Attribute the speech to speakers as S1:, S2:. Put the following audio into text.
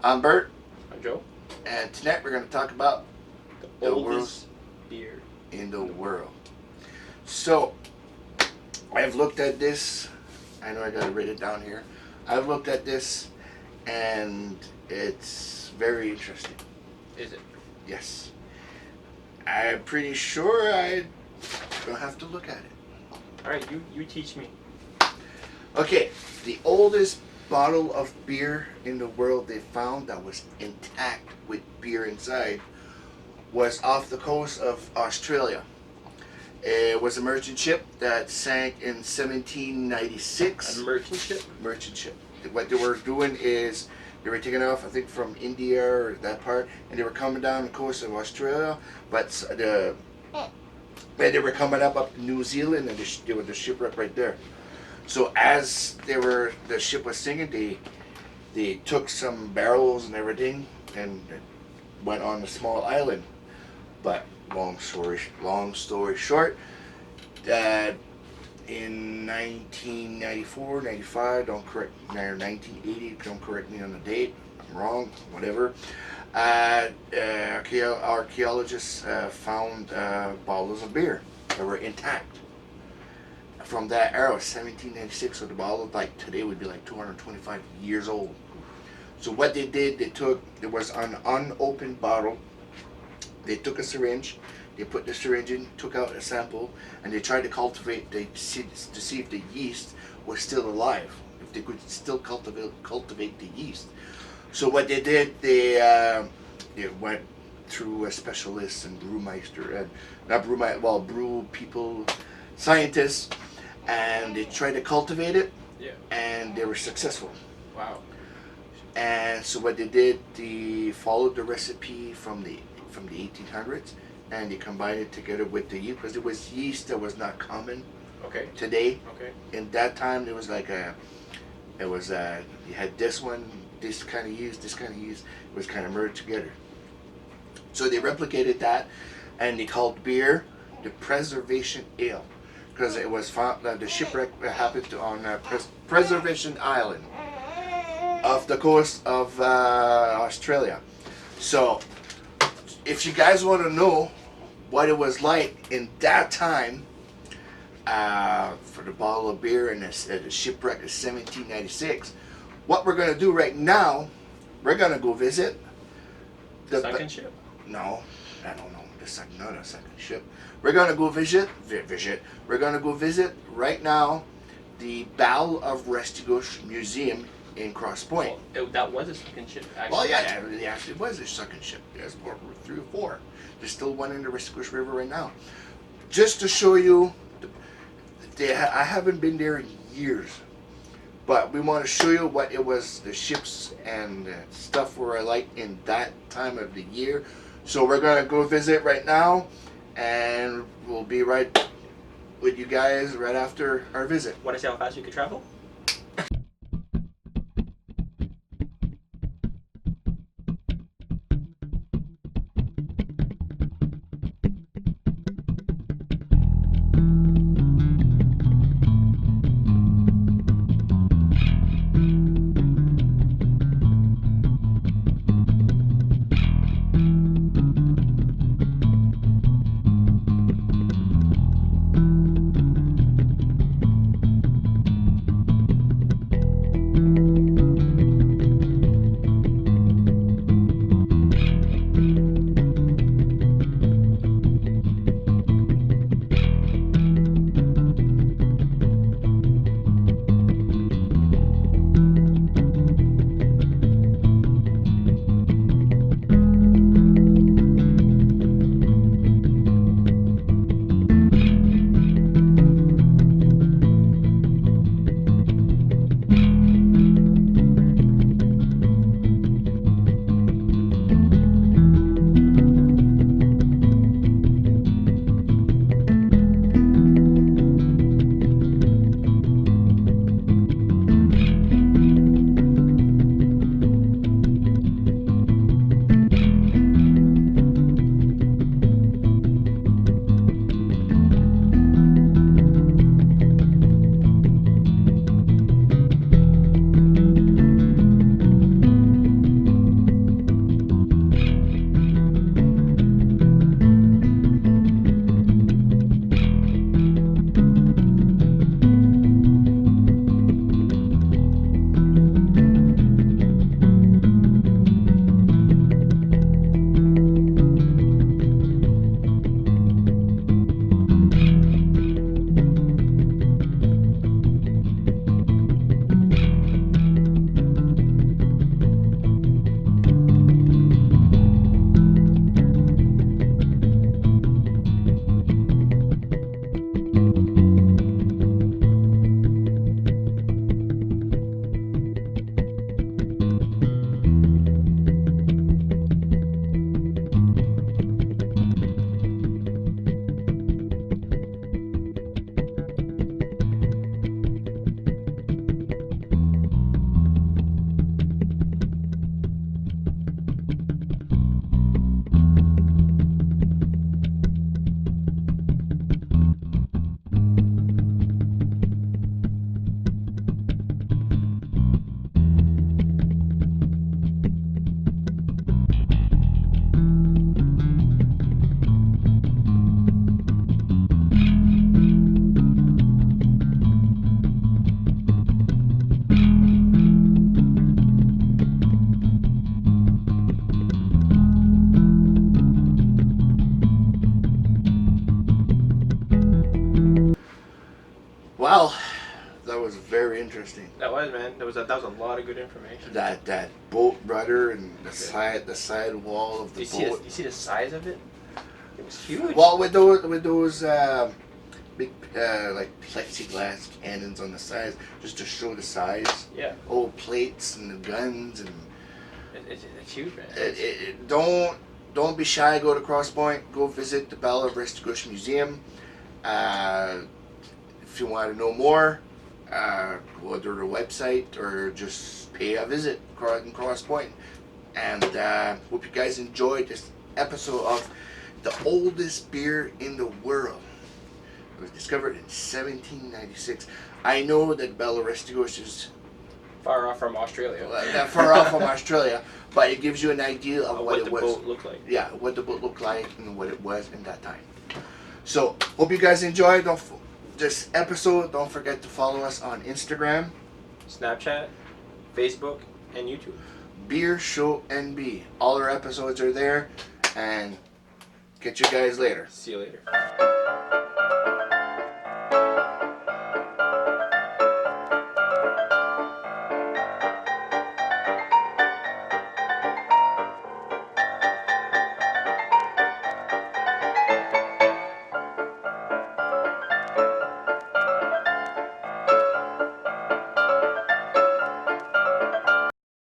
S1: I'm Bert,
S2: I'm Joe.
S1: and tonight we're going to talk about
S2: The
S1: the
S2: oldest beer.
S1: in the world. So, I've looked at this. I know I got to write it down here. I've looked at this, and it's very interesting.
S2: Is it?
S1: Yes. I'm pretty sure I don't have to look at it.
S2: All right, you teach me.
S1: Okay, the oldest bottle of beer in the world they found that was intact with beer inside was off the coast of Australia. It was a merchant ship that sank in 1796.
S2: A merchant ship?
S1: Merchant ship. What they were doing is they were taking off, I think, from India or that part, and they were coming down the coast of Australia, but they were coming up to New Zealand, and there was the shipwreck right there. So as the ship was sinking, they took some barrels and everything and went on a small island. But long story short, in 1994, 95, or 1980, don't correct me on the date, I'm wrong, whatever, archaeologists found bottles of beer that were intact from that era, 1796. So the bottle, like today, would be like 225 years old. So what they did, there was an unopened bottle. They took a syringe, they put the syringe in, took out a sample, and they tried to cultivate to see if the yeast was still alive, if they could still cultivate the yeast. So what they did, they went through a specialist and brewmeister, and brew people, scientists, and they tried to cultivate it, and they were successful.
S2: Wow.
S1: And so what they did, they followed the recipe from the 1800s, and they combined it together with the yeast, because it was yeast that was not common today.
S2: Okay.
S1: In that time, there was you had this one, this kind of yeast, it was kind of merged together. So they replicated that, and they called beer the Preservation Ale, because it was found that the shipwreck happened on Preservation Island off the coast of Australia. So if you guys want to know what it was like in that time for the bottle of beer and the shipwreck of 1796, what we're going to do right now, we're going to go visit
S2: the second ship?
S1: No, I don't know. Not a second ship. We're going to go visit. We're going to go visit right now the Battle of Restigouche Museum in Cross Point.
S2: Well, that was a second ship, actually.
S1: Well, yeah, it actually was a second ship. There's 3 or 4. There's still one in the Restigouche River right now. Just to show you, I haven't been there in years, but we want to show you what it was, the ships and stuff were like in that time of the year. So we're going to go visit right now, and we'll be right with you guys right after our visit.
S2: Want to see how fast you can travel?
S1: Well, that was very interesting.
S2: That was, man. That was a lot of good information.
S1: That boat rudder and the side wall of the boat.
S2: You see the size of it? It was huge.
S1: Well, with those big like plexiglass cannons on the sides, just to show the size.
S2: Yeah.
S1: Old plates and the guns and.
S2: It's huge, man.
S1: Don't be shy. Go to Cross Point. Go visit the Battle of Restigouche Museum. If you want to know more, go to their website or just pay a visit in Cross Point. And hope you guys enjoyed this episode of the oldest beer in the world. It was discovered in 1796. I know that Battle of Restigouche is
S2: Far off from Australia.
S1: far off from Australia, but it gives you an idea of what it was.
S2: What the boat looked like.
S1: Yeah, what the boat looked like and what it was in that time. So, hope you guys enjoyed this episode. Don't forget to follow us on Instagram,
S2: Snapchat, Facebook, and YouTube.
S1: Beer Show NB. All our episodes are there, and catch you guys later.
S2: See you later.